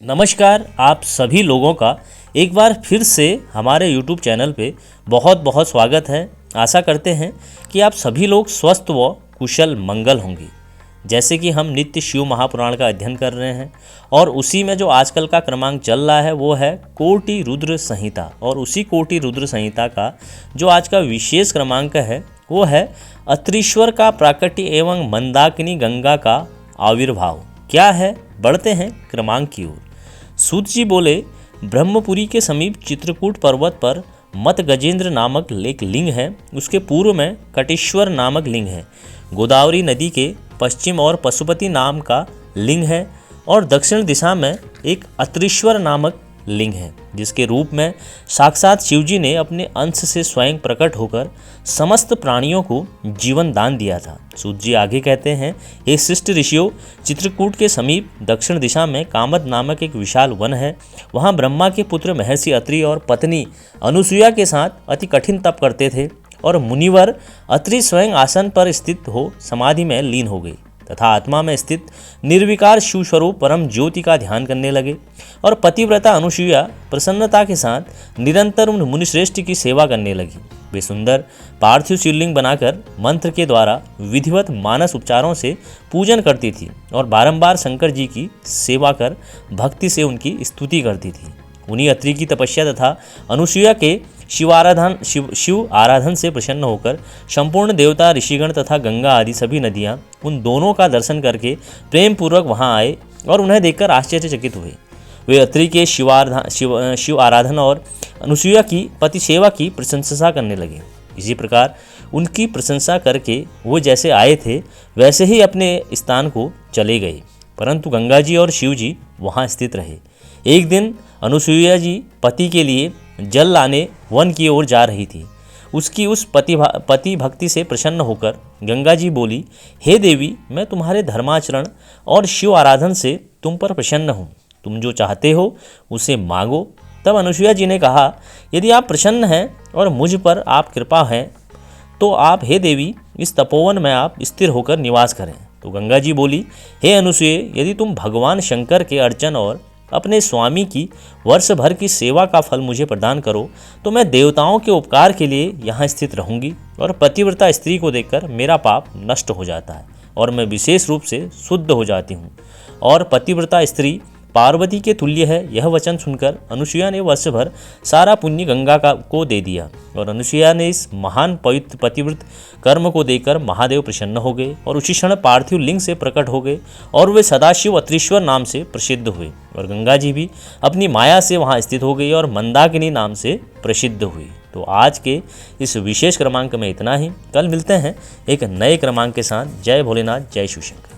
नमस्कार, आप सभी लोगों का एक बार फिर से हमारे YouTube चैनल पे बहुत बहुत स्वागत है। आशा करते हैं कि आप सभी लोग स्वस्थ व कुशल मंगल होंगे। जैसे कि हम नित्य शिव महापुराण का अध्ययन कर रहे हैं और उसी में जो आजकल का क्रमांक चल रहा है वो है कोटि रुद्र संहिता। और उसी कोटि रुद्र संहिता का जो आज का विशेष क्रमांक है वो है अत्रीश्वर का प्राकट्य एवं मंदाकिनी गंगा का आविर्भाव। क्या है, बढ़ते हैं क्रमांक की ओर। सूत जी बोले, ब्रह्मपुरी के समीप चित्रकूट पर्वत पर मत गजेंद्र नामक एक लिंग है। उसके पूर्व में कटेश्वर नामक लिंग है। गोदावरी नदी के पश्चिम और पशुपति नाम का लिंग है और दक्षिण दिशा में एक अत्रीश्वर नामक लिंग है, जिसके रूप में साक्षात शिवजी ने अपने अंश से स्वयं प्रकट होकर समस्त प्राणियों को जीवन दान दिया था। सूत जी आगे कहते हैं, हे शिष्ट ऋषियों, चित्रकूट के समीप दक्षिण दिशा में कामद नामक एक विशाल वन है। वहाँ ब्रह्मा के पुत्र महर्षि अत्रि और पत्नी अनुसुईया के साथ अति कठिन तप करते थे और मुनिवर अत्रि स्वयं आसन पर स्थित हो समाधि में लीन हो गए तथा आत्मा में स्थित निर्विकार शिव स्वरूप परम ज्योति का ध्यान करने लगे। और पतिव्रता अनुसुईया प्रसन्नता के साथ निरंतर उन मुनिश्रेष्ठ की सेवा करने लगी। वे सुंदर पार्थिव शिवलिंग बनाकर मंत्र के द्वारा विधिवत मानस उपचारों से पूजन करती थी और बारंबार शंकर जी की सेवा कर भक्ति से उनकी स्तुति करती थी। उन्हीं अत्रि की तपस्या तथा अनुसुईया के शिव आराधन से प्रसन्न होकर संपूर्ण देवता, ऋषिगण तथा गंगा आदि सभी नदियाँ उन दोनों का दर्शन करके प्रेम पूर्वक वहाँ आए और उन्हें देखकर आश्चर्यचकित हुए। वे अत्रि के शिव आराधन और अनुसुईया की पति सेवा की प्रशंसा करने लगे। इसी प्रकार उनकी प्रशंसा करके वो जैसे आए थे वैसे ही अपने स्थान को चले गए, परंतु गंगा जी और शिव जी वहाँ स्थित रहे। एक दिन अनुसुईया जी पति के लिए जल लाने वन की ओर जा रही थी। उसकी उस पति भक्ति से प्रसन्न होकर गंगा जी बोली, हे देवी, मैं तुम्हारे धर्माचरण और शिव आराधन से तुम पर प्रसन्न हूँ। तुम जो चाहते हो उसे मांगो। तब अनुसुईया जी ने कहा, यदि आप प्रसन्न हैं और मुझ पर आप कृपा है तो आप, हे देवी, इस तपोवन में आप स्थिर होकर निवास करें। तो गंगा जी बोली, हे अनुसुईया, यदि तुम भगवान शंकर के अर्चन और अपने स्वामी की वर्ष भर की सेवा का फल मुझे प्रदान करो तो मैं देवताओं के उपकार के लिए यहाँ स्थित रहूँगी और पतिव्रता स्त्री को देखकर मेरा पाप नष्ट हो जाता है और मैं विशेष रूप से शुद्ध हो जाती हूँ और पतिव्रता स्त्री पार्वती के तुल्य है। यह वचन सुनकर अनुसुईया ने वर्ष भर सारा पुण्य गंगा को दे दिया और अनुसुईया ने इस महान पवित्र पतिव्रत कर्म को देकर महादेव प्रसन्न हो गए और उसी क्षण पार्थिव लिंग से प्रकट हो गए और वे सदाशिव अत्रीश्वर नाम से प्रसिद्ध हुए। और गंगा जी भी अपनी माया से वहाँ स्थित हो गई और मंदाकिनी नाम से प्रसिद्ध हुई। तो आज के इस विशेष क्रमांक में इतना ही। कल मिलते हैं एक नए क्रमांक के साथ। जय भोलेनाथ, जय शिव शंकर।